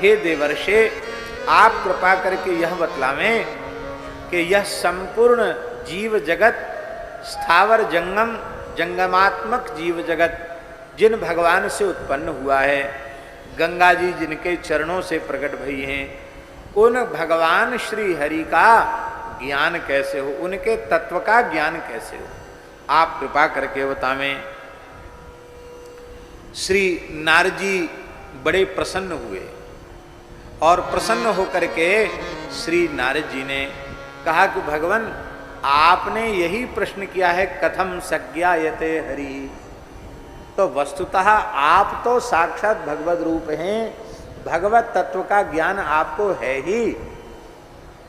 हे देवर्षे, आप कृपा करके यह बतलावें कि यह संपूर्ण जीव जगत, स्थावर जंगम जंगमात्मक जीव जगत जिन भगवान से उत्पन्न हुआ है, गंगा जी जिनके चरणों से प्रकट भई हैं, उन भगवान श्री हरि का ज्ञान कैसे हो, उनके तत्व का ज्ञान कैसे हो, आप कृपा करके बतावें। श्री नारद जी बड़े प्रसन्न हुए और प्रसन्न होकर के श्री नारद जी ने कहा कि भगवान, आपने यही प्रश्न किया है, कथम सज्ञायते हरि। तो वस्तुतः आप तो साक्षात भगवत रूप हैं, भगवत तत्व का ज्ञान आपको है ही,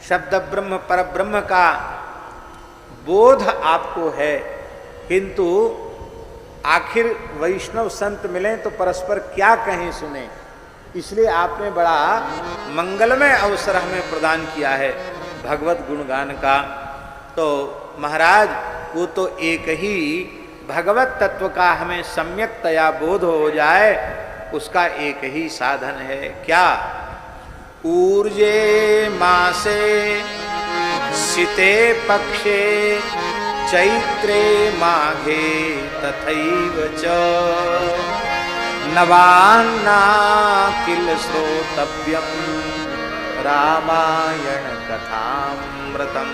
शब्द ब्रह्म पर ब्रह्म का बोध आपको है, किंतु आखिर वैष्णव संत मिलें तो परस्पर क्या कहें सुने, इसलिए आपने बड़ा मंगलमय अवसर हमें प्रदान किया है भगवत गुणगान का। तो महाराज, वो तो एक ही भगवत तत्व का हमें सम्यकतया बोध हो जाए, उसका एक ही साधन है, क्या? ऊर्जे मासे शीते पक्षे चैत्रे माघे तथैव च नवान्ना किल श्रोतव्यम रामायण कथामृतम।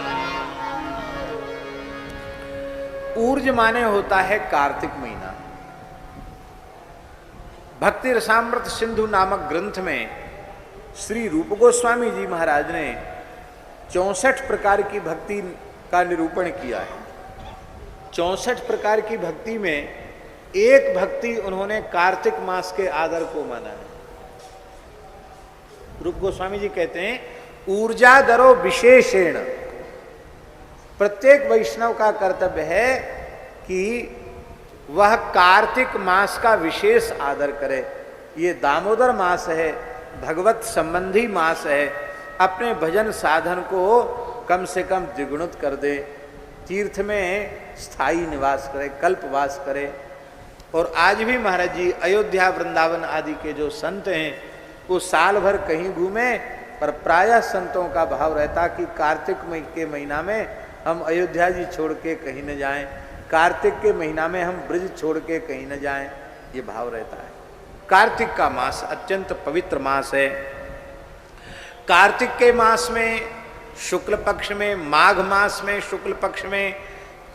ऊर्ज माने होता है कार्तिक महीना। भक्ति रसामृत सिंधु नामक ग्रंथ में श्री रूप गोस्वामी जी महाराज ने 64 प्रकार की भक्ति का निरूपण किया है। 64 प्रकार की भक्ति में एक भक्ति उन्होंने कार्तिक मास के आदर को माना है। रूप गोस्वामी जी कहते हैं, ऊर्जादरो विशेषेण, प्रत्येक वैष्णव का कर्तव्य है कि वह कार्तिक मास का विशेष आदर करे। ये दामोदर मास है, भगवत संबंधी मास है, अपने भजन साधन को कम से कम द्विगुणित कर दे, तीर्थ में स्थायी निवास करे, कल्पवास करे। और आज भी महाराज जी अयोध्या वृंदावन आदि के जो संत हैं वो साल भर कहीं घूमे, पर प्रायः संतों का भाव रहता कि कार्तिक के महीना में हम अयोध्या जी छोड़ के कहीं न जाएं, कार्तिक के महीना में हम ब्रज छोड़ के कहीं न जाएं, ये भाव रहता है। कार्तिक का मास अत्यंत पवित्र मास है। कार्तिक के मास में शुक्ल पक्ष में, माघ मास में शुक्ल पक्ष में,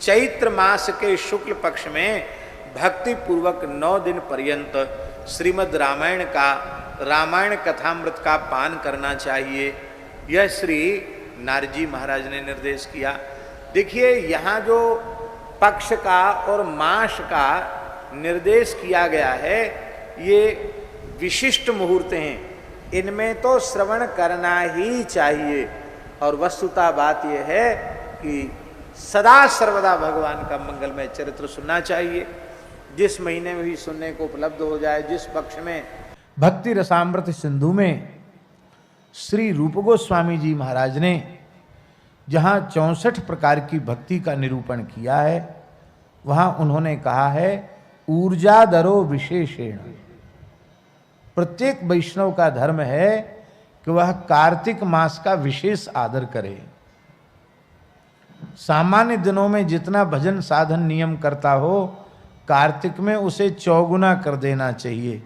चैत्र मास के शुक्ल पक्ष में भक्ति पूर्वक 9 दिन पर्यंत श्रीमद् रामायण का, रामायण कथामृत का पान करना चाहिए। यह श्री नारद जी महाराज ने निर्देश किया। देखिए, यहाँ जो पक्ष का और मास का निर्देश किया गया है, ये विशिष्ट मुहूर्त हैं, इनमें तो श्रवण करना ही चाहिए। और वस्तुतः बात यह है कि सदा सर्वदा भगवान का मंगलमय चरित्र सुनना चाहिए। जिस महीने में भी सुनने को उपलब्ध हो जाए, जिस पक्ष में। भक्ति रसामृत सिंधु में श्री रूप गोस्वामी जी महाराज ने जहाँ 64 प्रकार की भक्ति का निरूपण किया है, वहाँ उन्होंने कहा है ऊर्जादरो विशेषेण। प्रत्येक वैष्णव का धर्म है कि वह कार्तिक मास का विशेष आदर करे। सामान्य दिनों में जितना भजन साधन नियम करता हो, कार्तिक में उसे चौगुना कर देना चाहिए।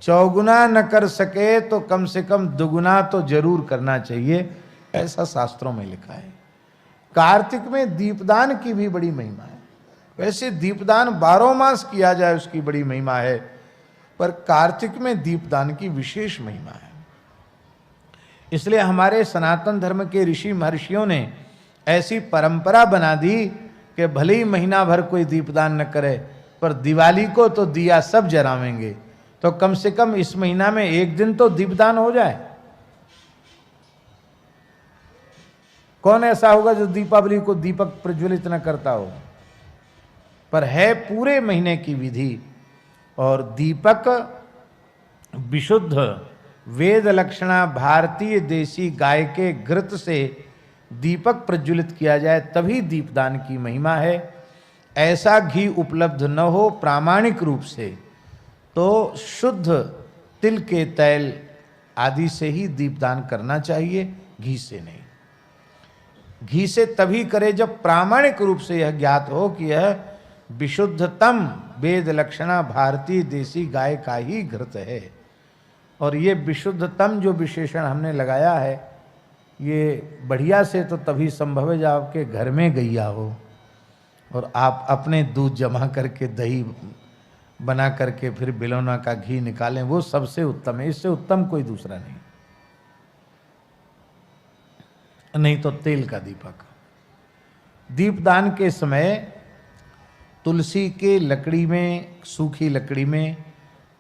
चौगुना न कर सके तो कम से कम दुगुना तो जरूर करना चाहिए, ऐसा शास्त्रों में लिखा है। कार्तिक में दीपदान की भी बड़ी महिमा है। वैसे दीपदान 12 मास किया जाए उसकी बड़ी महिमा है, पर कार्तिक में दीपदान की विशेष महिमा है। इसलिए हमारे सनातन धर्म के ऋषि महर्षियों ने ऐसी परंपरा बना दी कि भले ही महीना भर कोई दीपदान न करे, पर दिवाली को तो दिया सब जलावेंगे, तो कम से कम इस महीना में एक दिन तो दीपदान हो जाए। कौन ऐसा होगा जो दीपावली को दीपक प्रज्वलित न करता हो? पर है पूरे महीने की विधि। और दीपक विशुद्ध वेद लक्षणा भारतीय देसी गाय के घृत से दीपक प्रज्वलित किया जाए, तभी दीपदान की महिमा है। ऐसा घी उपलब्ध न हो प्रामाणिक रूप से, तो शुद्ध तिल के तैल आदि से ही दीपदान करना चाहिए, घी से नहीं। घी से तभी करे जब प्रामाणिक रूप से यह ज्ञात हो कि यह विशुद्धतम वेद लक्षणा भारतीय देसी गाय का ही घृत है। और ये विशुद्धतम जो विशेषण हमने लगाया है, ये बढ़िया से तो तभी संभव है जब आपके घर में गैया हो और आप अपने दूध जमा करके दही बना करके फिर बिलौना का घी निकालें, वो सबसे उत्तम है। इससे उत्तम कोई दूसरा नहीं। नहीं तो तेल का दीपक। दीपदान के समय तुलसी के लकड़ी में, सूखी लकड़ी में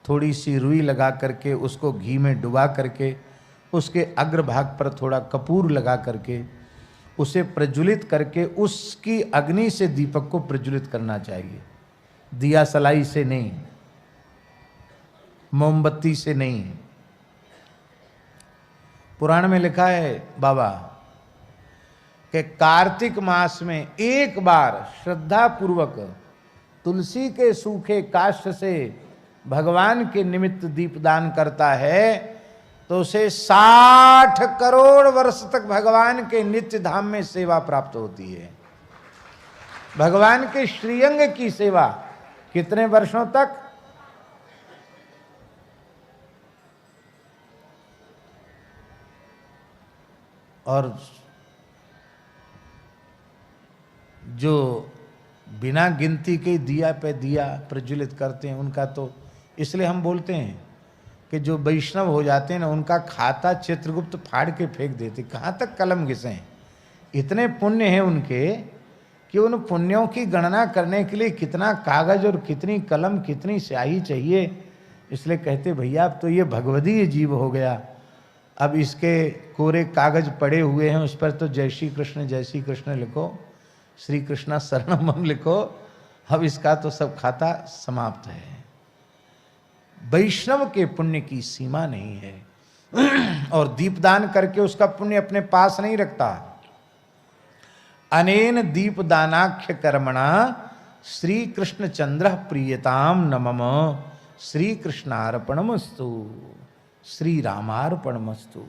थोड़ी सी रुई लगा करके उसको घी में डुबा करके उसके अग्रभाग पर थोड़ा कपूर लगा करके उसे प्रज्वलित करके उसकी अग्नि से दीपक को प्रज्वलित करना चाहिए। दिया सलाई से नहीं, मोमबत्ती से नहीं। पुराण में लिखा है बाबा कि कार्तिक मास में एक बार श्रद्धा पूर्वक तुलसी के सूखे काष्ठ से भगवान के निमित्त दीपदान करता है तो उसे 60 करोड़ वर्ष तक भगवान के नित्य धाम में सेवा प्राप्त होती है। भगवान के श्रीअंग की सेवा कितने वर्षों तक? और जो बिना गिनती के दिया पे दिया प्रज्वलित करते हैं उनका तो, इसलिए हम बोलते हैं कि जो वैष्णव हो जाते हैं ना, उनका खाता चित्रगुप्त फाड़ के फेंक देते। कहाँ तक कलम घिसें? इतने पुण्य हैं उनके कि उन पुण्यों की गणना करने के लिए कितना कागज और कितनी कलम, कितनी स्याही चाहिए। इसलिए कहते भैया अब तो ये भगवदीय जीव हो गया, अब इसके कोरे कागज पड़े हुए हैं, उस पर तो जय श्री कृष्ण लिखो, श्री कृष्णा शरणम लिखो, अब इसका तो सब खाता समाप्त है। वैष्णव के पुण्य की सीमा नहीं है और दीपदान करके उसका पुण्य अपने पास नहीं रखता। अनेन दीपदानाख्य कर्मणा श्री कृष्ण चंद्र प्रियताम नमम श्री कृष्णार्पणमस्तु, श्री रामार्पणमस्तु,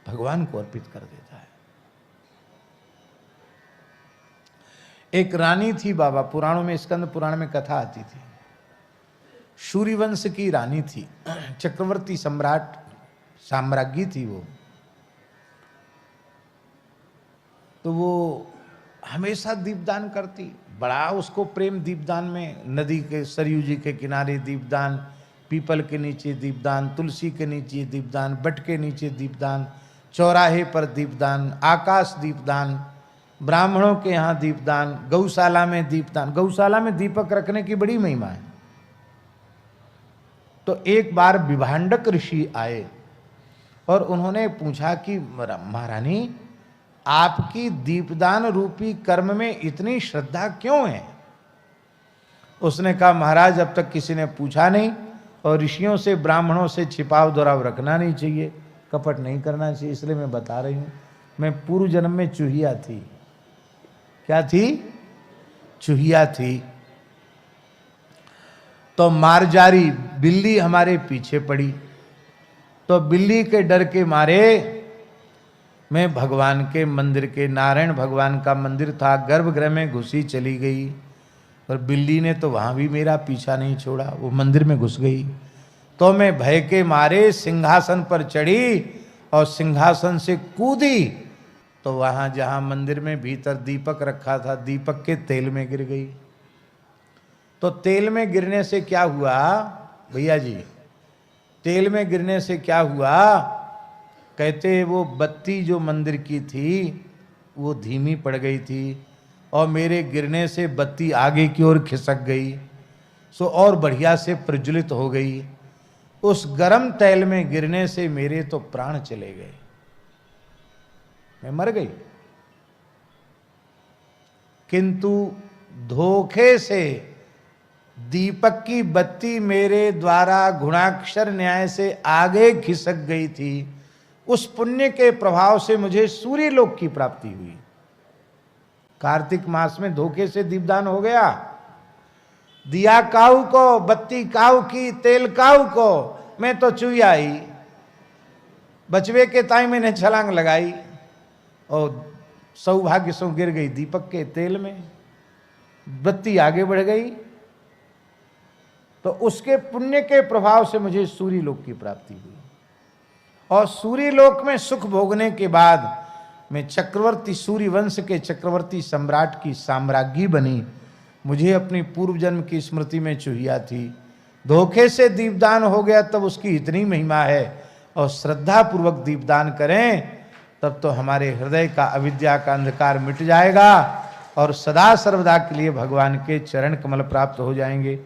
भगवान को अर्पित कर देता है। एक रानी थी बाबा, पुराणों में, स्कंद पुराण में कथा आती थी। सूर्यवंश की रानी थी, चक्रवर्ती सम्राट साम्राज्ञी थी वो। तो वो हमेशा दीपदान करती, बड़ा उसको प्रेम दीपदान में। नदी के, सरयू जी के किनारे दीपदान, पीपल के नीचे दीपदान, तुलसी के नीचे दीपदान, बट के नीचे दीपदान, चौराहे पर दीपदान, आकाश दीपदान, ब्राह्मणों के यहाँ दीपदान, गौशाला में दीपदान। गौशाला में दीपक रखने की बड़ी महिमा है। तो एक बार विभांडक ऋषि आए और उन्होंने पूछा कि महारानी, आपकी दीपदान रूपी कर्म में इतनी श्रद्धा क्यों है? उसने कहा महाराज, अब तक किसी ने पूछा नहीं और ऋषियों से, ब्राह्मणों से छिपाव दुराव रखना नहीं चाहिए, कपट नहीं करना चाहिए, इसलिए मैं बता रही हूँ। मैं पूर्व जन्म में चूहिया थी। क्या थी? चूहिया थी। तो मारजारी बिल्ली हमारे पीछे पड़ी, तो बिल्ली के डर के मारे मैं भगवान के मंदिर के, नारायण भगवान का मंदिर था, गर्भगृह में घुसी चली गई। और बिल्ली ने तो वहाँ भी मेरा पीछा नहीं छोड़ा, वो मंदिर में घुस गई। तो मैं भय के मारे सिंहासन पर चढ़ी और सिंहासन से कूदी, तो वहाँ जहाँ मंदिर में भीतर दीपक रखा था, दीपक के तेल में गिर गई। तो तेल में गिरने से क्या हुआ भैया जी? तेल में गिरने से क्या हुआ? कहते वो बत्ती जो मंदिर की थी वो धीमी पड़ गई थी और मेरे गिरने से बत्ती आगे की ओर खिसक गई, सो और बढ़िया से प्रज्वलित हो गई। उस गरम तेल में गिरने से मेरे तो प्राण चले गए, मैं मर गई। किंतु धोखे से दीपक की बत्ती मेरे द्वारा गुणाक्षर न्याय से आगे खिसक गई थी। उस पुण्य के प्रभाव से मुझे सूर्य लोक की प्राप्ति हुई। कार्तिक मास में धोखे से दीपदान हो गया। दिया काऊ को, बत्ती काऊ की, तेल काऊ को, मैं तो चूया ही। बचवे के ताई मैंने छलांग लगाई और सौभाग्य से गिर गई दीपक के तेल में, बत्ती आगे बढ़ गई। तो उसके पुण्य के प्रभाव से मुझे सूर्य लोक की प्राप्ति हुई, और सूर्य लोक में सुख भोगने के बाद मैं चक्रवर्ती, सूर्य वंश के चक्रवर्ती सम्राट की साम्राज्ञी बनी। मुझे अपनी पूर्व जन्म की स्मृति में चुहिया थी, धोखे से दीपदान हो गया तब उसकी इतनी महिमा है, और श्रद्धा पूर्वक दीपदान करें तब तो हमारे हृदय का अविद्या का अंधकार मिट जाएगा और सदा सर्वदा के लिए भगवान के चरण कमल प्राप्त हो जाएंगे।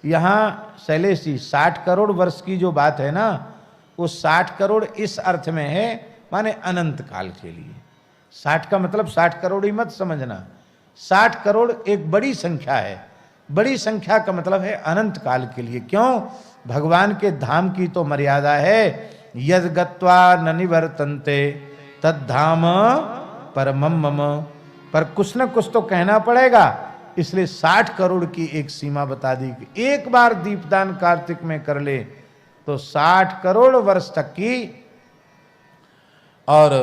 यहाँ शैलेश जी 60 करोड़ वर्ष की जो बात है ना, वो 60 करोड़ इस अर्थ में है माने अनंत काल के लिए। 60 का मतलब 60 करोड़ ही मत समझना, 60 करोड़ एक बड़ी संख्या है। बड़ी संख्या का मतलब है अनंत काल के लिए। क्यों? भगवान के धाम की तो मर्यादा है, यद गत्वा न निवर्तन्ते तद्धाम परमम मम, पर कुछ न कुछ तो कहना पड़ेगा, इसलिए 60 करोड़ की एक सीमा बता दी कि एक बार दीपदान कार्तिक में कर ले तो 60 करोड़ वर्ष तक की, और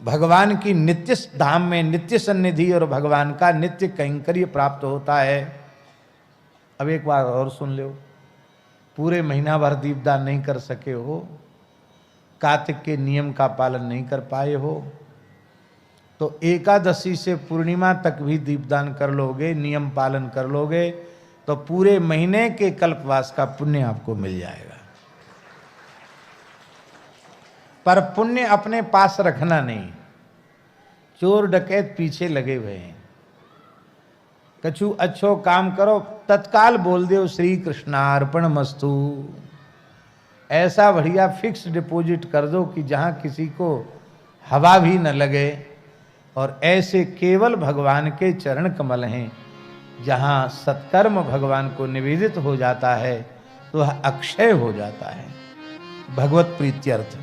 भगवान की नित्य धाम में नित्य सन्निधि और भगवान का नित्य कैंकर्य प्राप्त होता है। अब एक बार और सुन लो, पूरे महीना भर दीपदान नहीं कर सके हो, कार्तिक के नियम का पालन नहीं कर पाए हो, तो एकादशी से पूर्णिमा तक भी दीपदान कर लोगे, नियम पालन कर लोगे, तो पूरे महीने के कल्पवास का पुण्य आपको मिल जाएगा। पर पुण्य अपने पास रखना नहीं, चोर डकैत पीछे लगे हुए हैं। कछु अच्छो काम करो, तत्काल बोल दो श्री कृष्णार्पण मस्तु, ऐसा बढ़िया फिक्स डिपॉजिट कर दो कि जहां किसी को हवा भी न लगे, और ऐसे केवल भगवान के चरण कमल हैं जहां सत्कर्म भगवान को निवेदित हो जाता है तो वह अक्षय हो जाता है भगवत प्रीत्यर्थ।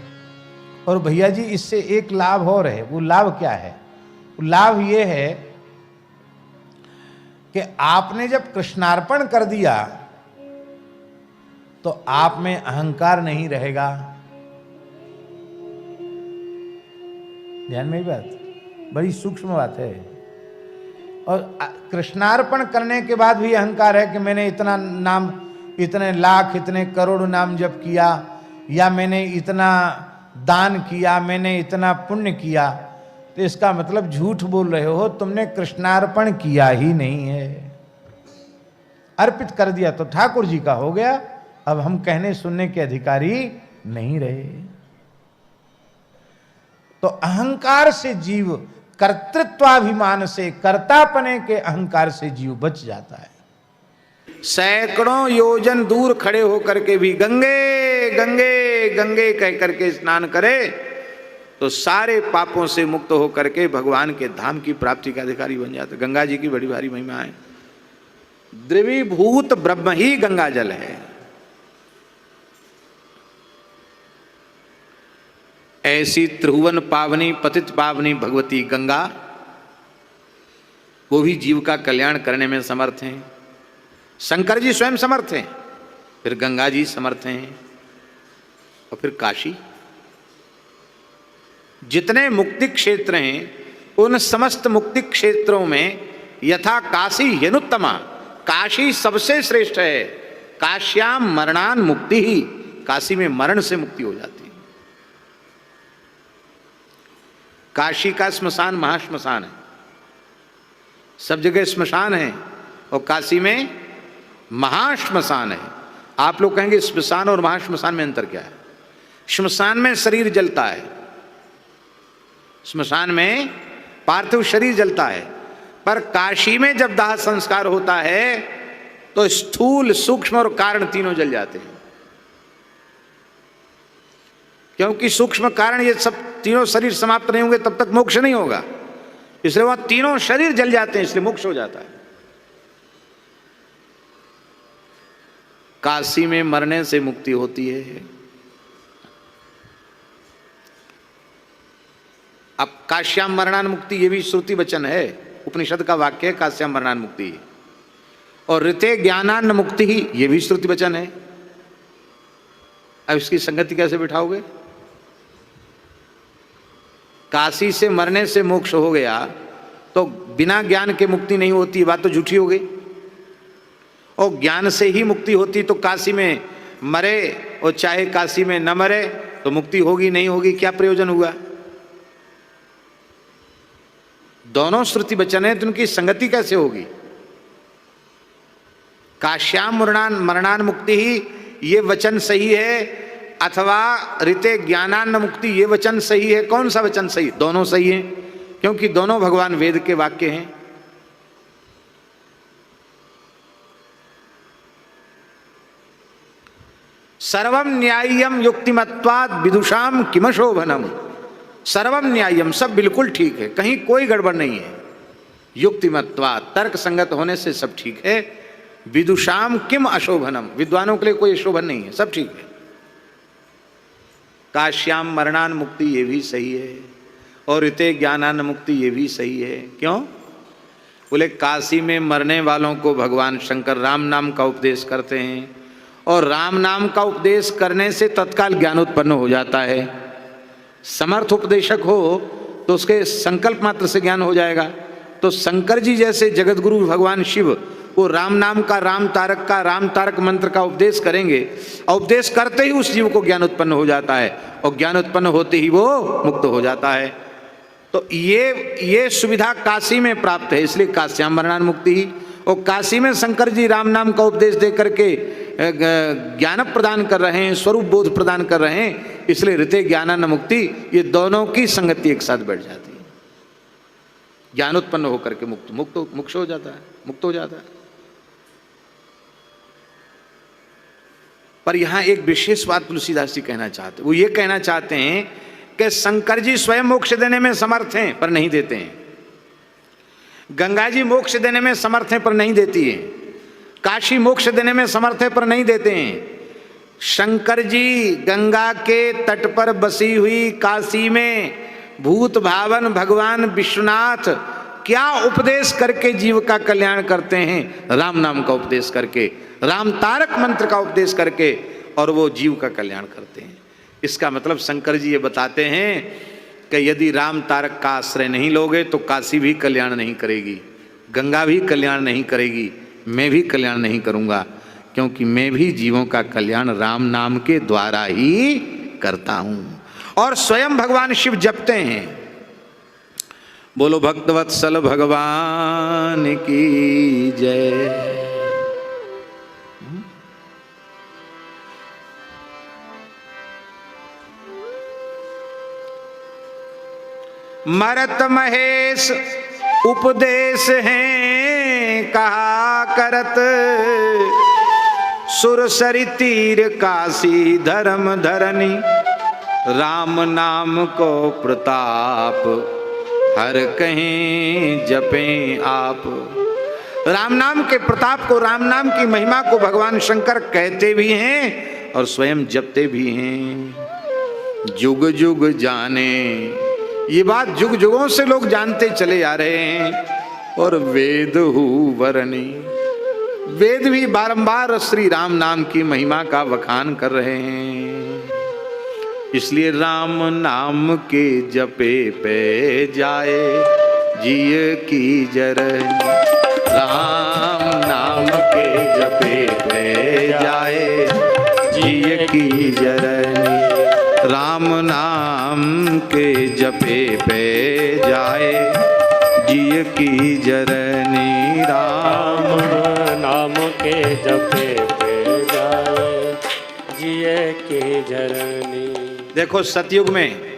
और भैया जी इससे एक लाभ और है, वो लाभ क्या है? वो लाभ ये है कि आपने जब कृष्णार्पण कर दिया तो आप में अहंकार नहीं रहेगा। ध्यान में ही बात, बड़ी सूक्ष्म बात है। और कृष्णार्पण करने के बाद भी अहंकार है कि मैंने इतना नाम, इतने लाख, इतने करोड़ नाम जप किया, या मैंने इतना दान किया, मैंने इतना पुण्य किया, तो इसका मतलब झूठ बोल रहे हो, तुमने कृष्णार्पण किया ही नहीं है। अर्पित कर दिया तो ठाकुर जी का हो गया, अब हम कहने सुनने के अधिकारी नहीं रहे। तो अहंकार से जीव, कर्तृत्वाभिमान से, कर्तापने के अहंकार से जीव बच जाता है। सैकड़ों योजन दूर खड़े होकर के भी गंगे गंगे गंगे कह करके स्नान करे तो सारे पापों से मुक्त होकर के भगवान के धाम की प्राप्ति का अधिकारी बन जाता। गंगा जी की बड़ी भारी महिमा है। द्रवीभूत ब्रह्म ही गंगा जल है। ऐसी त्रिभुवन पावनी, पतित पावनी भगवती गंगा, वो भी जीव का कल्याण करने में समर्थ हैं। शंकर जी स्वयं समर्थ हैं, फिर गंगा जी समर्थ हैं, और फिर काशी। जितने मुक्ति क्षेत्र हैं उन समस्त मुक्ति क्षेत्रों में यथा काशी ह्यनुत्तमा, काशी सबसे श्रेष्ठ है। काश्याम मरणान मुक्ति ही, काशी में मरण से मुक्ति हो जाती है। काशी का श्मशान महाश्मशान है, सब जगह श्मशान है, और काशी में महाश्मशान है। आप लोग कहेंगे श्मशान और महाश्मशान में अंतर क्या है? श्मशान में शरीर जलता है, श्मशान में पार्थिव शरीर जलता है, पर काशी में जब दाह संस्कार होता है तो स्थूल, सूक्ष्म और कारण तीनों जल जाते हैं। क्योंकि सूक्ष्म कारण ये सब तीनों शरीर समाप्त नहीं होंगे तब तक मोक्ष नहीं होगा, इसलिए वह तीनों शरीर जल जाते हैं, इसलिए मोक्ष हो जाता है। काशी में मरने से मुक्ति होती है। अब काश्याम मरणान मुक्ति, ये भी श्रुति वचन है, उपनिषद का वाक्य है, काश्याम मरणान मुक्ति। और ऋते ज्ञानान्न मुक्ति ही, ये भी श्रुति वचन है। अब इसकी संगति कैसे बिठाओगे? काशी से मरने से मोक्ष हो गया तो बिना ज्ञान के मुक्ति नहीं होती, बात तो झूठी हो गई। और ज्ञान से ही मुक्ति होती तो काशी में मरे और चाहे काशी में न मरे तो मुक्ति होगी नहीं होगी, क्या प्रयोजन हुआ। दोनों श्रुति वचन है तो उनकी संगति कैसे होगी। काश्याम मरणान मरणान मुक्ति ही ये वचन सही है अथवा ऋते ज्ञानान्न मुक्ति ये वचन सही है, कौन सा वचन सही? दोनों सही है, क्योंकि दोनों भगवान वेद के वाक्य हैं। सर्वम न्याय्यम युक्तिमत्वात् विदुषाम किमशोभनम। सर्वम न्याय्यम, सब बिल्कुल ठीक है, कहीं कोई गड़बड़ नहीं है। युक्तिमत्वात्, तर्क संगत होने से सब ठीक है। विदुषाम किम अशोभनम, विद्वानों के लिए कोई शोभन नहीं है, सब ठीक है। काश्याम मरणान मुक्ति ये भी सही है और ऋते ज्ञानान मुक्ति ये भी सही है। क्यों? बोले काशी में मरने वालों को भगवान शंकर राम नाम का उपदेश करते हैं और राम नाम का उपदेश करने से तत्काल ज्ञान उत्पन्न हो जाता है। समर्थ उपदेशक हो तो उसके संकल्प मात्र से ज्ञान हो जाएगा। तो शंकर जी जैसे जगत गुरु भगवान शिव वो राम नाम का राम तारक मंत्र का उपदेश करेंगे और उपदेश करते ही उस जीव को ज्ञान उत्पन्न हो जाता है और ज्ञान उत्पन्न होते ही वो मुक्त हो जाता है। तो ये सुविधा काशी में प्राप्त है, इसलिए काश्याम मरणान मुक्ति ही। और काशी में शंकर जी राम नाम का उपदेश दे करके ज्ञान प्रदान कर रहे हैं, स्वरूप बोध प्रदान कर रहे हैं, इसलिए ऋते ज्ञानान मुक्ति, ये दोनों की संगति एक साथ बैठ जाती है। ज्ञान उत्पन्न होकर के मुक्त हो जाता है, मुक्त हो जाता है। पर यहां एक विशेष बात तुलसीदास जी कहना चाहते हैं। वो ये कहना चाहते हैं कि शंकर जी स्वयं मोक्ष देने में समर्थ हैं पर नहीं देते हैं। गंगा जी मोक्ष देने में समर्थ हैं पर नहीं देती है। काशी मोक्ष देने में समर्थ है पर नहीं देते हैं। शंकर जी गंगा के तट पर बसी हुई काशी में भूत भावन भगवान विश्वनाथ क्या उपदेश करके जीव का कल्याण करते हैं? राम नाम का उपदेश करके, राम तारक मंत्र का उपदेश करके, और वो जीव का कल्याण करते हैं। इसका मतलब शंकर जी ये बताते हैं कि यदि राम तारक का आश्रय नहीं लोगे तो काशी भी कल्याण नहीं करेगी, गंगा भी कल्याण नहीं करेगी, मैं भी कल्याण नहीं करूँगा, क्योंकि मैं भी जीवों का कल्याण राम नाम के द्वारा ही करता हूँ। और स्वयं भगवान शिव जपते हैं। बोलो भक्तवत्सल भगवान की जय। मरत महेश उपदेश हैं कहा करत, सुरसरी तीर काशी धर्म धरनी, राम नाम को प्रताप हर कहीं जपें आप। राम नाम के प्रताप को, राम नाम की महिमा को भगवान शंकर कहते भी हैं और स्वयं जपते भी हैं। जुग जुग जाने, ये बात जुग जुगों से लोग जानते चले आ रहे हैं। और वेद हु वरणी, वेद भी बारंबार श्री राम नाम की महिमा का बखान कर रहे हैं। इसलिए राम नाम के जपे पे जाए जिय की जरनी, राम नाम के जपे पे जाए जिय की जरनी, राम नाम के जपे पे जाए जिय की जरनी, राम नाम के जपे पे जाए जिय की जरनी। देखो सतयुग में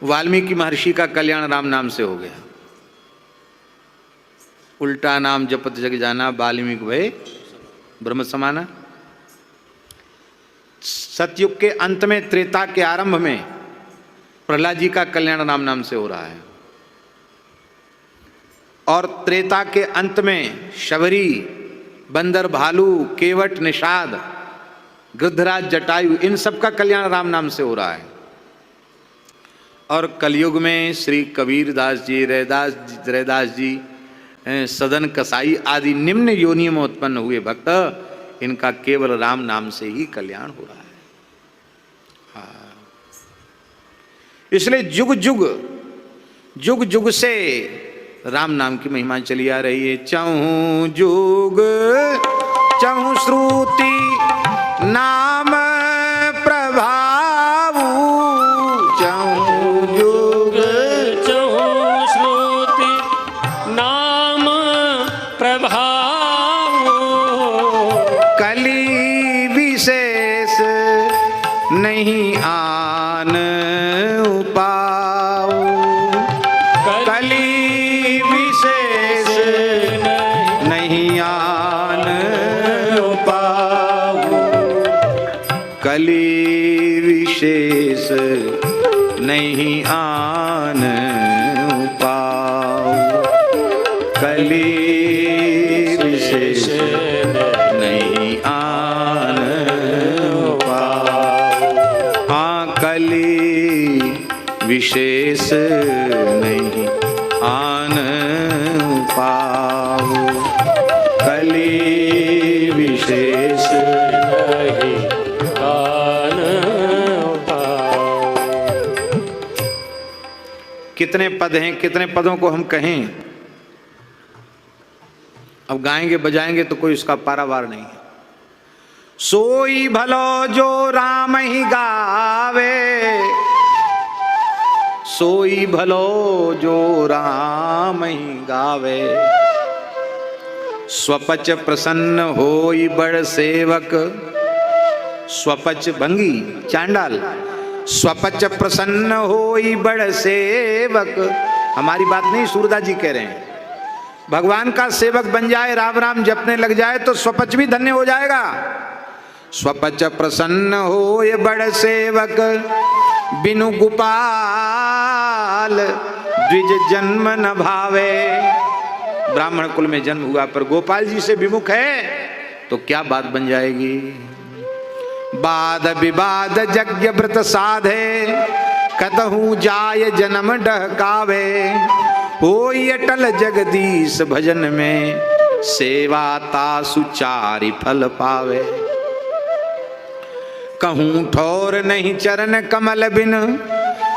वाल्मीकि महर्षि का कल्याण राम नाम से हो गया। उल्टा नाम जपत जग जाना, वाल्मीकि भय ब्रह्म समाना। सतयुग के अंत में, त्रेता के आरंभ में प्रहलाद जी का कल्याण राम नाम से हो रहा है। और त्रेता के अंत में शबरी, बंदर, भालू, केवट, निषाद, गृद्धराज, जटायु, इन सब का कल्याण राम नाम से हो रहा है। और कलयुग में श्री कबीर दास जी, रैदास जी, सदन कसाई आदि निम्न योनियों में उत्पन्न हुए भक्त, इनका केवल राम नाम से ही कल्याण हो रहा है। हाँ। इसलिए जुग जुग जुग जुग से राम नाम की महिमा चली आ रही है। चहु जुग चहु श्रुति नाम प्रभाव, चहु जुग चहु श्रुति नाम प्रभाव, कली विशेष नहीं आन उपाव, कली विशेष नहीं आन उपाव, कली विशेष नहीं आन उपाव, कली विशेष नहीं आन उपाव, हाँ कली विशेष नहीं आन उपाव, कली विशेष नहीं आन उपाव। कितने पद हैं, कितने पदों को हम कहें, अब गाएंगे बजाएंगे तो कोई उसका पारावार नहीं है। सोई भलो जो राम ही गावे, सोई भलो जो राम ही गावे, स्वपच प्रसन्न होई बड़ सेवक, स्वपच भंगी चांडाल, स्वपच प्रसन्न होई बड़ सेवक। हमारी बात नहीं, सूरदास जी कह रहे हैं, भगवान का सेवक बन जाए, राम राम जपने लग जाए तो स्वपच भी धन्य हो जाएगा। स्वपच प्रसन्न होय बड़ सेवक, बिनु गोपाल द्विज जन्म न भावे। ब्राह्मण कुल में जन्म हुआ पर गोपाल जी से विमुख है तो क्या बात बन जाएगी। बाद विवाद यज्ञ व्रत साधे, कतहु जाय जन्म डहकावे, होई अटल जगदीश भजन में, सेवा तासु चारि फल पावे। कहूँ ठोर नहीं चरण कमल बिन,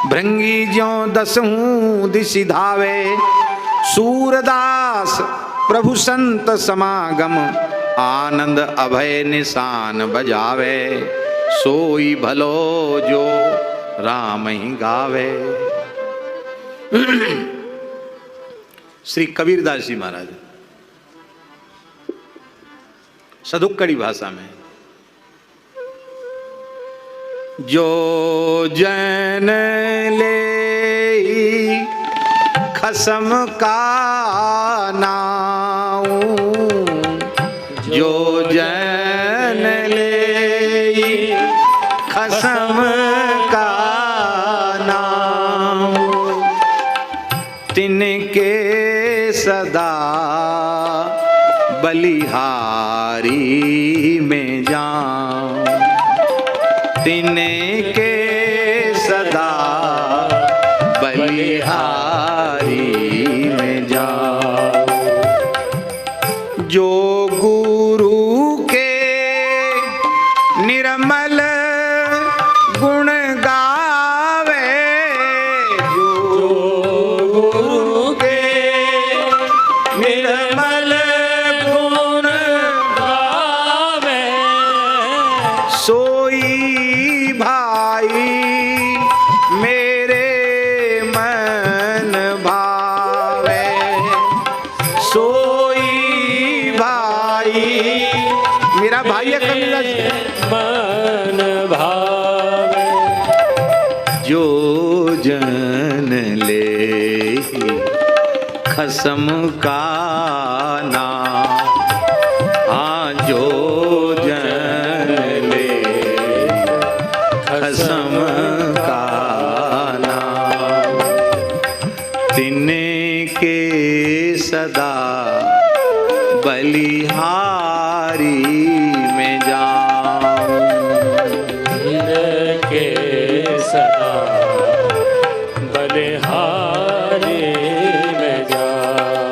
भृंगी ज्यों दसहूं दिशि धावे। सूरदास प्रभु संत समागम, आनंद अभय निशान बजावे। सोई भलो जो राम ही गावे। श्री कबीरदास जी महाराज सदुक्कड़ी भाषा में, जो जन ले खसम का नाऊ, जो जन ले खसम का नाऊ, तिनके सदा बलिहारी में जाऊं, तिनके सदा बलिहारी में जाऊं। जो गुरु के निर्मल गुण गावे, जो गुरु के निर्मल गुण गावे, सोई भाई मेरे मन भावे। सोई भाई मेरा भाई है कबीरदास जी। मन भावे, जो जन ले खसम का नाम, हाँ जो जन ले खसम का नाम, तिनके सदा बलिहारी में जाऊं। के सदा बलिहारी में जाऊं।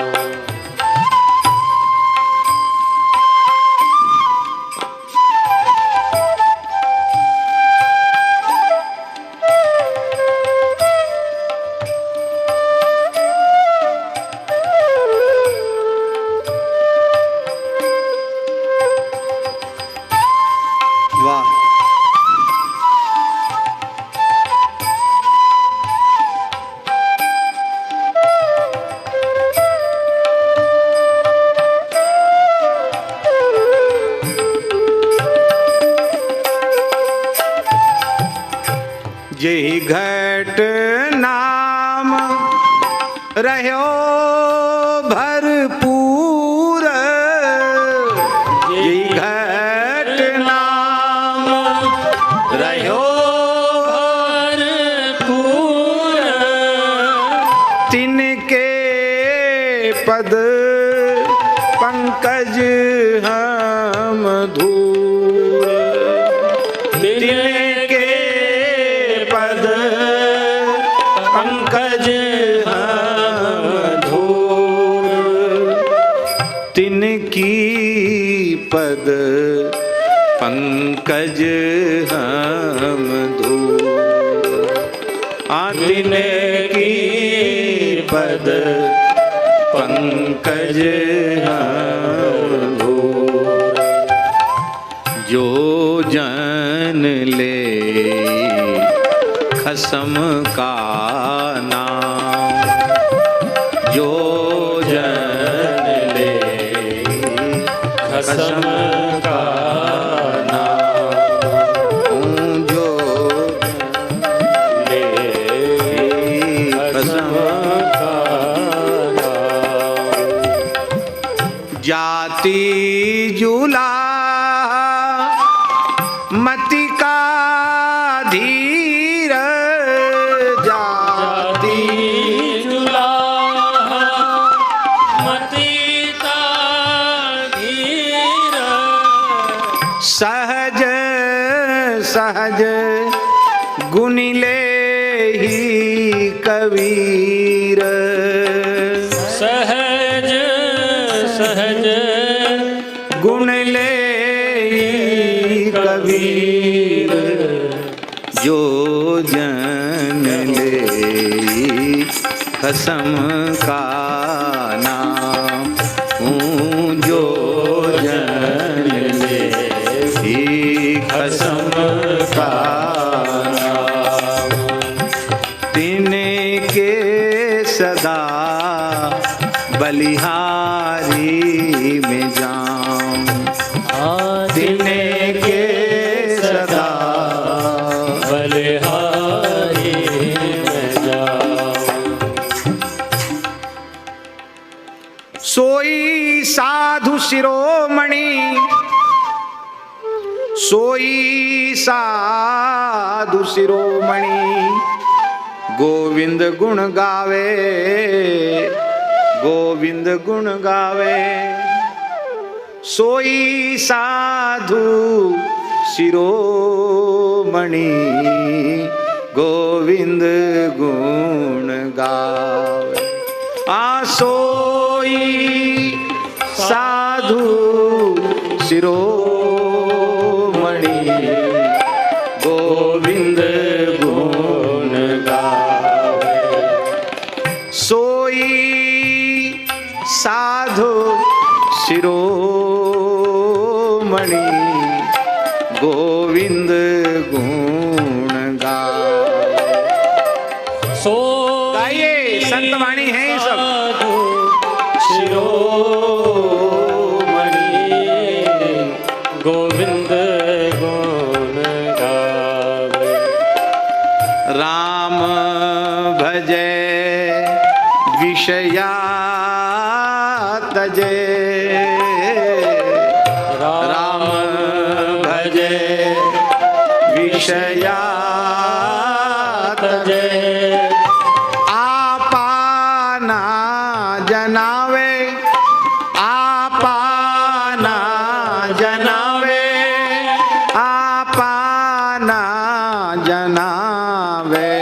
यही घट नाम रह्यो भरपूर, यही घट नाम रह्यो भरपूर, तिनके पद पंकज हम धूर, तिनके पद पंकज हम धूर, तिनकी पद पंकज हम धूर, तिनकी पद पंकज हम धूर, जो जन ले खसम का नाम, जो जन ले खसम का नाम, जो ले खसम का जाति जुला मति का धीर, जाति जुला मति का धीर, सहज सहज गुण ले ही कबीर, सहज सहज गुण ले ही कबीर, जो जन ले कसम का नाम, जो जन ले कसम का नाम, तिनके सदा बलिहारी में जाऊं, तिनके सदा बलिहारी में जाऊं, सोई साधु शिरोमणि, सोई साधु शिरोमणि, गोविंद गुण गावे, गोविंद गुण गावे, सोई साधु शिरोमणि, गोविंद गुण गावे, सोई साधु शिरोमणि, गोविंद गुण गावे, सोई साधु शिरोमणि, गोविंद गुण गावे। सो गाइए, संत वाणी है ये सब। शिरोमणि गोविंद गुण गावे, राम भजे विषया तजे, राम भजे विषया तजे, आपाना जनावे, आपाना जनावे, आपाना जनावे,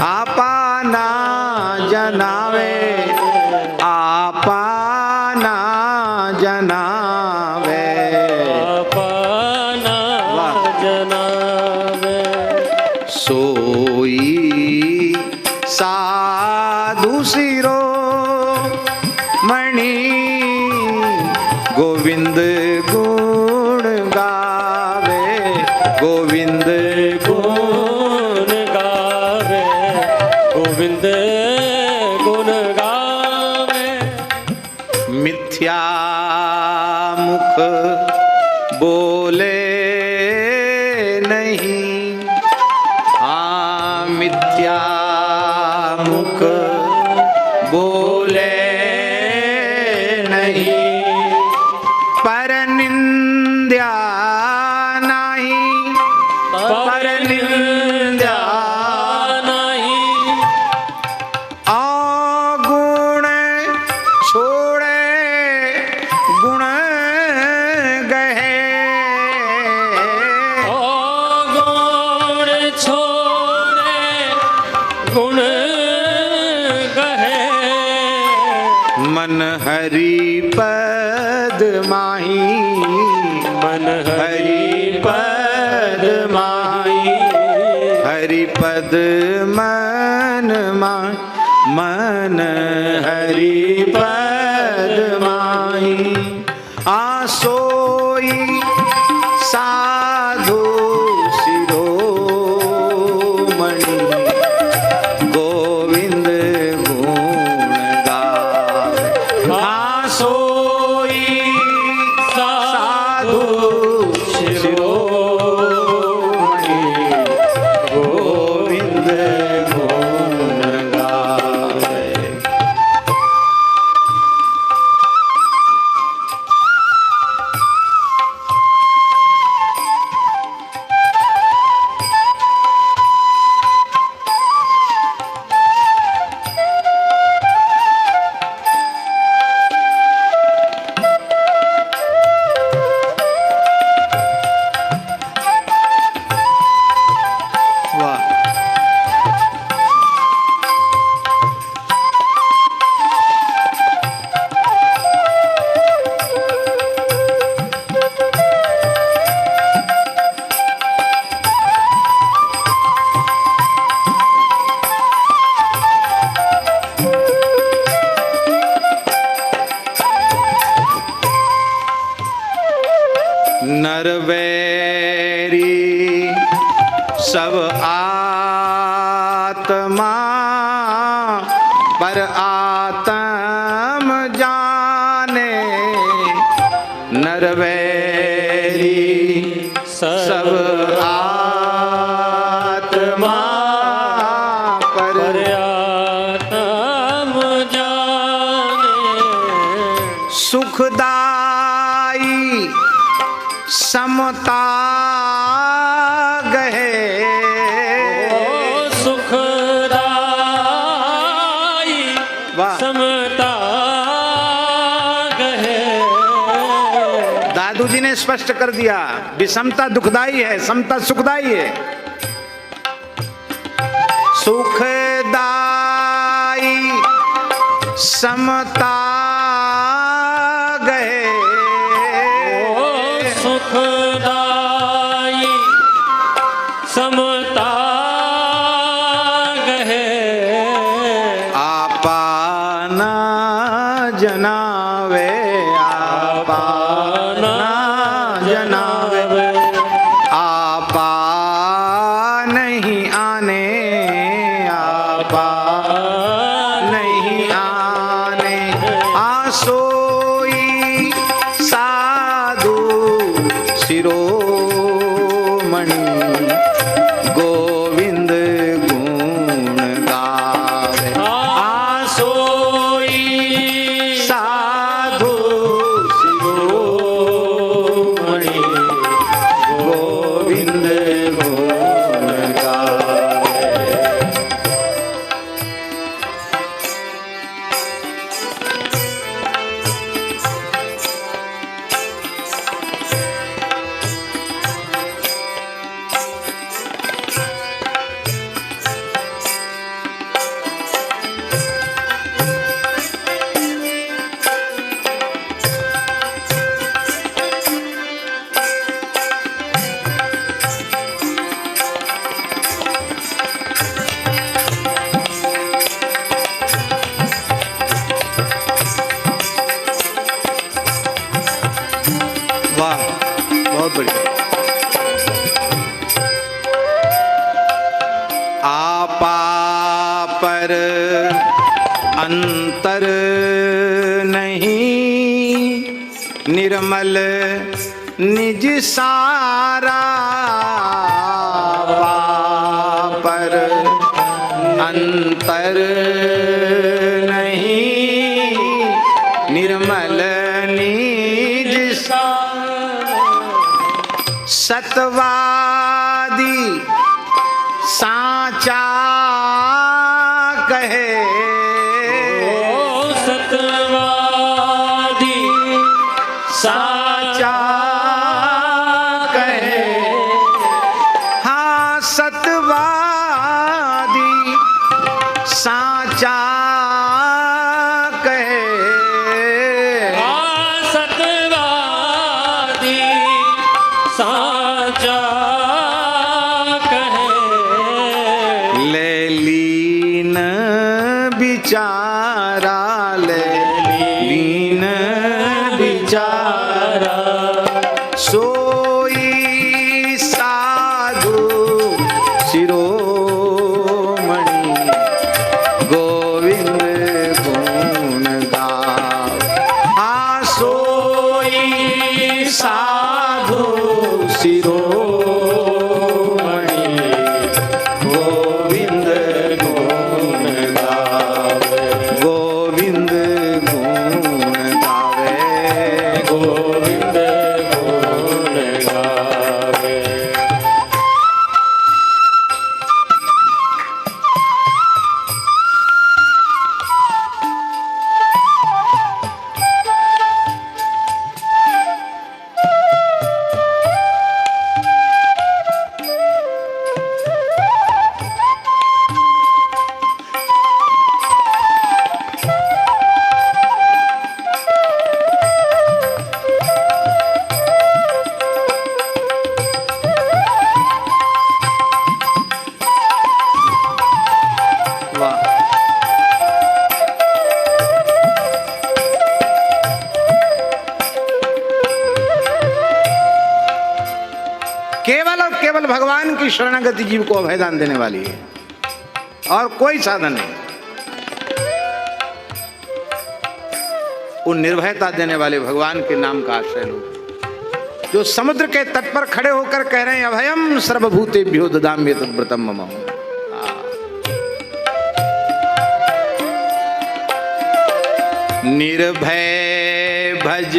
आपाना जनावे, आपाना जनावे, अपना जनावे, सोई साधु शिरोमणि, गोविंद गुण गावे, गोविंद गुण गावे, गोविंद गुण गावे, मिथ्या मुख बोले नहीं, पर निंद्या नहीं, पर निंद्या नहीं, अगुण छोड़े गुण गहे, गुण छोड़े गुण गहे, मन हरि पद माही, मन हरि पद माही, हरि पद मन माही, मन हरि पद माही, आसोई साधु शिरोमणि, गोविंद गुण गावे, आसोई साधु शिरोमणि, गोविंद गुण गावे। वाह, नरवैरी सब आत्मा पर आत्म जाने, नरवैरी सब आत्मा पर आत्म जाने, सुखदाई समता गहे, सुखदाई वाह। समता गहे, दादू जी ने स्पष्ट कर दिया, विषमता दुखदाई है, समता सुखदाई है। सुखदाई समता गहे, सुखदाई समता गहे, आपा न जनावे, आपा न जनावे, आपा नहीं आने, आपा नहीं आने, आसोई साधु शिरोमणि, गोविंद गुण गावे, आसोई साधु शिरोमणि, गोविंद गुण गावे। वाह, बहुत बढ़िया। आपा पर अंतर नहीं, निर्मल निज सारा, आपा पर अंतर नहीं, निर्मल निज सतवादी साचा कहे, सतवादी साचा कहे, हाँ सतवादी साचा कहे, सतवादी साचा कहे, ले लीन बिचारा, ले लीन बिचारा, सोई साधु शिरोमणि, गोविंद गुण गाव, हाँ सोई साधु शिरोमणि, गोविंद गुण गावे, गोविंद गुण गावे, गोविंद गुण गावे। वाह। केवल और केवल भगवान की शरणागति जीव को अभयदान देने वाली है और कोई साधन नहीं। वो निर्भयता देने वाले भगवान के नाम का आश्रय लो, जो समुद्र के तट पर खड़े होकर कह रहे हैं अभयम सर्वभूतेभ्यो ददाम्य तद्व्रतम मम। निर्भय भज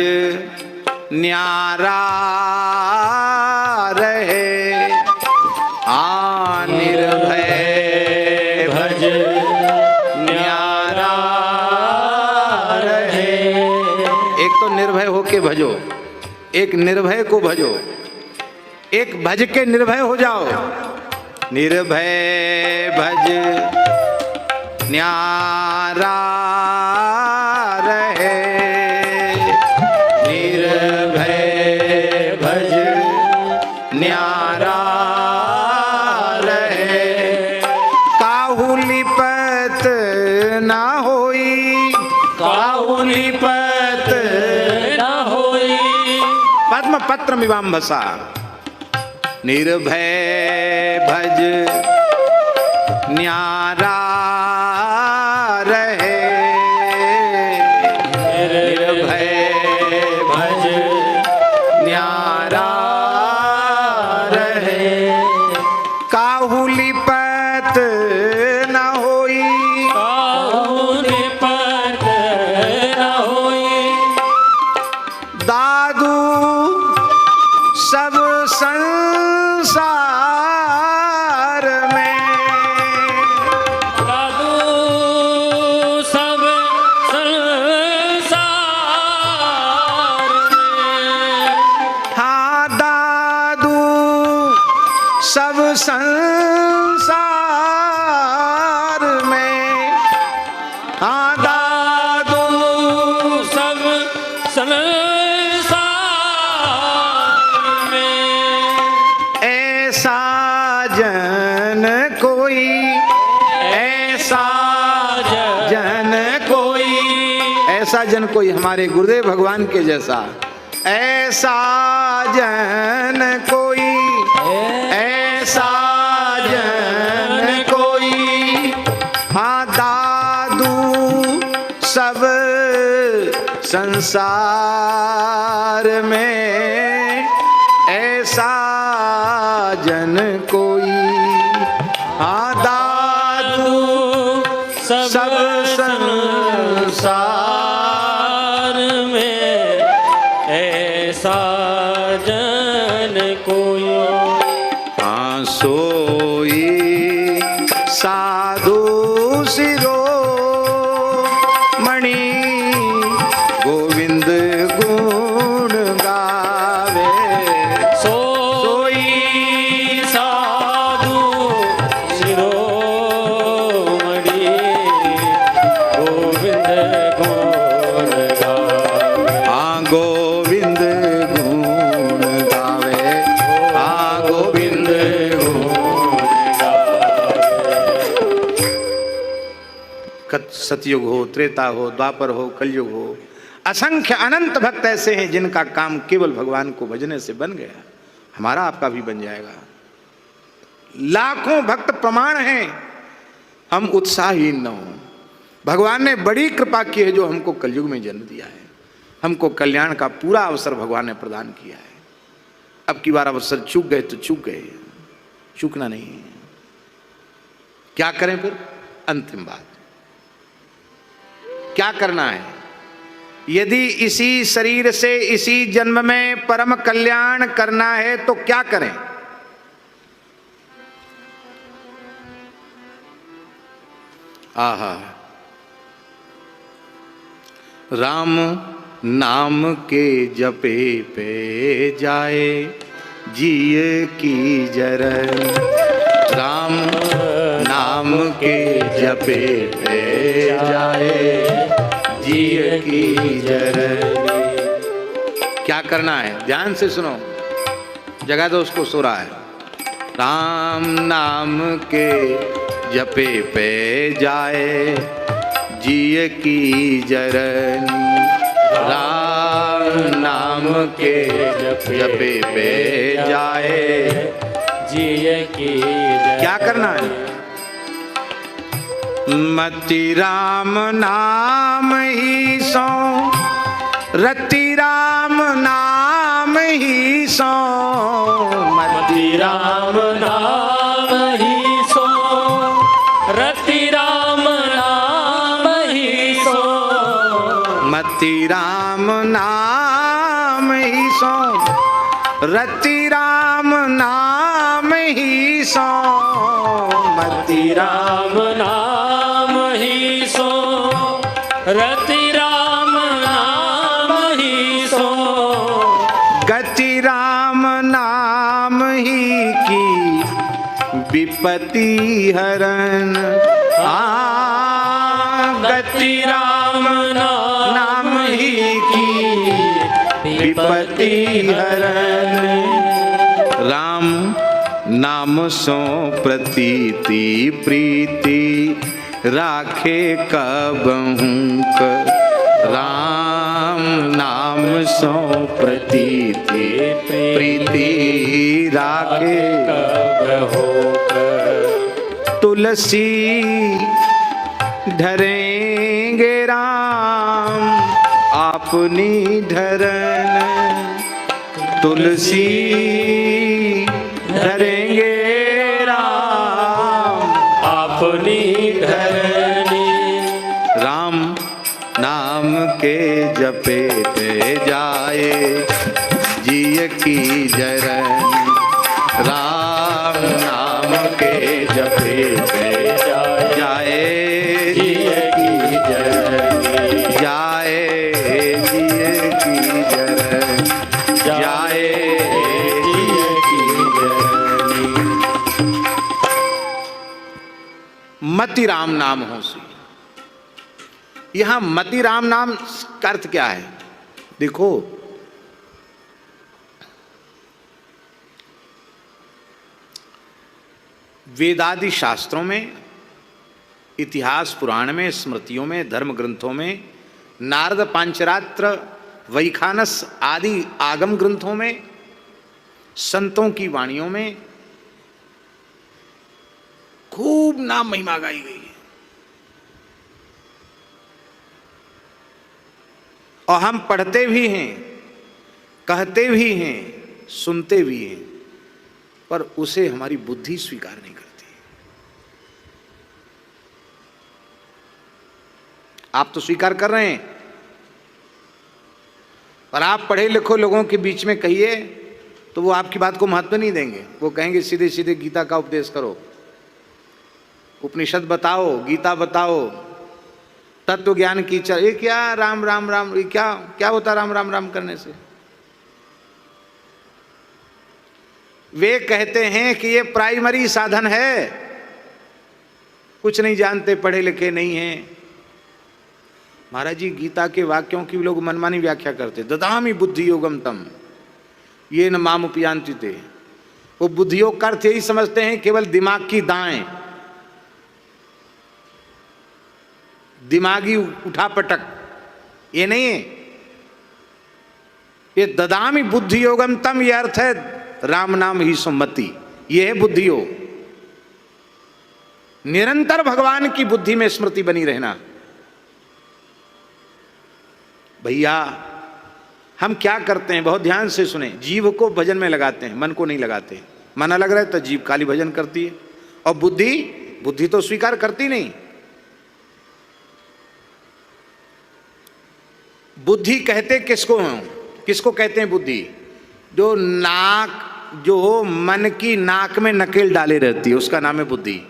न्यारा रहे, निर्भय भज न्यारा रहे। एक तो निर्भय होके भजो, एक निर्भय को भजो, एक भज के निर्भय हो जाओ। निर्भय भज न्यारा रहे, निर्भय भज न्यारा रहे। काहू लिपत ना होई, काहू लिपत न होई, पद्म पत्र मीमांसा। निर्भय भज न्यारा रहे, निर्भय भज न्यारा रहे। काहू लिपत न होई, काहू लिपत न होई, दादू सब संसार में। दादू सब संसार में, हाँ दादू सब संसार में, हाँ दादू सब संसार में। ऐसा जन कोई, ऐसा जन कोई, ऐसा जन कोई हमारे गुरुदेव भगवान के जैसा। ऐसा जन कोई, ऐसा जन कोई, हाँ दादू सब संसार में। ऐसा जन कोई, हाँ दादू साधु सब संसार में ऐसा जन कोई। हाँ सोई साधु सिरो मणि गोविंद गुण गावे। सोई साधु शिरोमणि गोविंद गुण गावे। हाँ गोविंद गुण गावे। हाँ गोविंद सतयुग हो, त्रेता हो, द्वापर हो, कलयुग हो, असंख्य अनंत भक्त ऐसे हैं जिनका काम केवल भगवान को भजने से बन गया। हमारा आपका भी बन जाएगा। लाखों भक्त प्रमाण हैं, हम उत्साहहीन न हो। भगवान ने बड़ी कृपा की है जो हमको कलयुग में जन्म दिया है। हमको कल्याण का पूरा अवसर भगवान ने प्रदान किया है। अब की बार अवसर चूक गए तो चूक गए, चूकना नहीं। क्या करें फिर? अंतिम बात क्या करना है? यदि इसी शरीर से इसी जन्म में परम कल्याण करना है तो क्या करें? आहा, राम नाम के जपे पे जाए जिए की जरन। राम नाम के जपे पे जाए जिए की जरन। क्या करना है? ध्यान से सुनो, जगा दो उसको, सो रहा है। राम नाम के जपे पे जाए जिए की जरनी। राम नाम के जपे पे जाए जिए की। क्या करना है? मति राम नाम ही सो, रति राम नाम ही सो। मति राम नाम ही सो, रति राम नाम ही सो। मति राम नाम ही सो, रति राम नाम ही सो। मति राम नाम ही सो, रति राम नाम ही सो। गति राम नाम ही की विपत्ति हरन। गति राम नाम ही की विपत्ति हरन। राम नाम सो प्रतीति प्रीति राखे कबहूँ कर। राम नाम सो प्रतीति प्रीति राखे कबहूँ कर। तुलसी धरेंगे राम अपनी धरन। तुलसी धरेंगे राम अपनी धरनी। राम नाम के जपे पे जाए जिय की जरन। राम नाम के जपे पे जाए जिय की जरनी। जाए जिय की जरन। जाए जिय की जरनी। मति राम नाम हो सी। यहां मति राम नाम का अर्थ क्या है? देखो, वेदादि शास्त्रों में, इतिहास पुराण में, स्मृतियों में, धर्म ग्रंथों में, नारद पांचरात्र, वैखानस आदि आगम ग्रंथों में, संतों की वाणियों में खूब नाम महिमा गाई गई है। और हम पढ़ते भी हैं, कहते भी हैं, सुनते भी हैं, पर उसे हमारी बुद्धि स्वीकार नहीं करती। आप तो स्वीकार कर रहे हैं, और आप पढ़े लिखो लोगों के बीच में कहिए तो वो आपकी बात को महत्व नहीं देंगे। वो कहेंगे सीधे सीधे गीता का उपदेश करो, उपनिषद बताओ, गीता बताओ, तत्व ज्ञान की ये क्या राम राम राम, ये क्या क्या होता राम राम राम करने से। वे कहते हैं कि ये प्राइमरी साधन है, कुछ नहीं जानते, पढ़े लिखे नहीं हैं। महाराज जी गीता के वाक्यों की लोग मनमानी व्याख्या करते, ददामि बुद्धि योगम तम ये न माम उपयांति थे। वो बुद्धियोग का अर्थ यही समझते हैं केवल दिमाग की दाएं, दिमागी उठापटक, ये नहीं है। ये ददामि बुद्धि योगम तम, ये अर्थ है राम नाम ही सुमति, ये है बुद्धि योग। निरंतर भगवान की बुद्धि में स्मृति बनी रहना। भैया हम क्या करते हैं, बहुत ध्यान से सुने, जीव को भजन में लगाते हैं, मन को नहीं लगाते। मन अलग रहे तो जीव काली भजन करती है, और बुद्धि तो स्वीकार करती नहीं। बुद्धि कहते किसको कहते हैं बुद्धि? जो मन की नाक में नकेल डाले रहती है, उसका नाम है बुद्धि।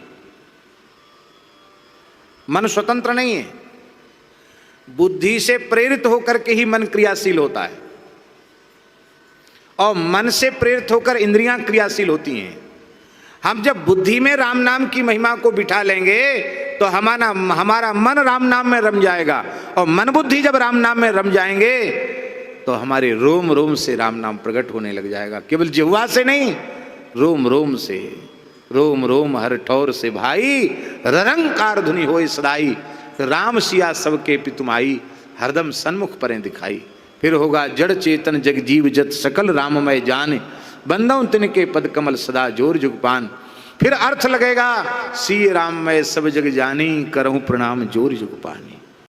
मन स्वतंत्र नहीं है, बुद्धि से प्रेरित होकर के ही मन क्रियाशील होता है, और मन से प्रेरित होकर इंद्रियां क्रियाशील होती हैं। हम जब बुद्धि में राम नाम की महिमा को बिठा लेंगे तो हमारा मन राम नाम में रम जाएगा, और मन बुद्धि जब राम नाम में रम जाएंगे तो हमारे रोम रोम से राम नाम प्रकट होने लग जाएगा। केवल जिह्वा से नहीं, रोम रोम से, रोम रोम हर ठौर से भाई, ररंकार धुनि होए सदाई, राम सिया सबके पितुमाई, हरदम सन्मुख परें दिखाई। फिर होगा जड़ चेतन जग जीव जत सकल राममय जान, बंदों तिनके पद कमल सदा जोर जुग पान। फिर अर्थ लगेगा सी राम मैं सब जग जानी, करहूं प्रणाम जोर जुग पानी।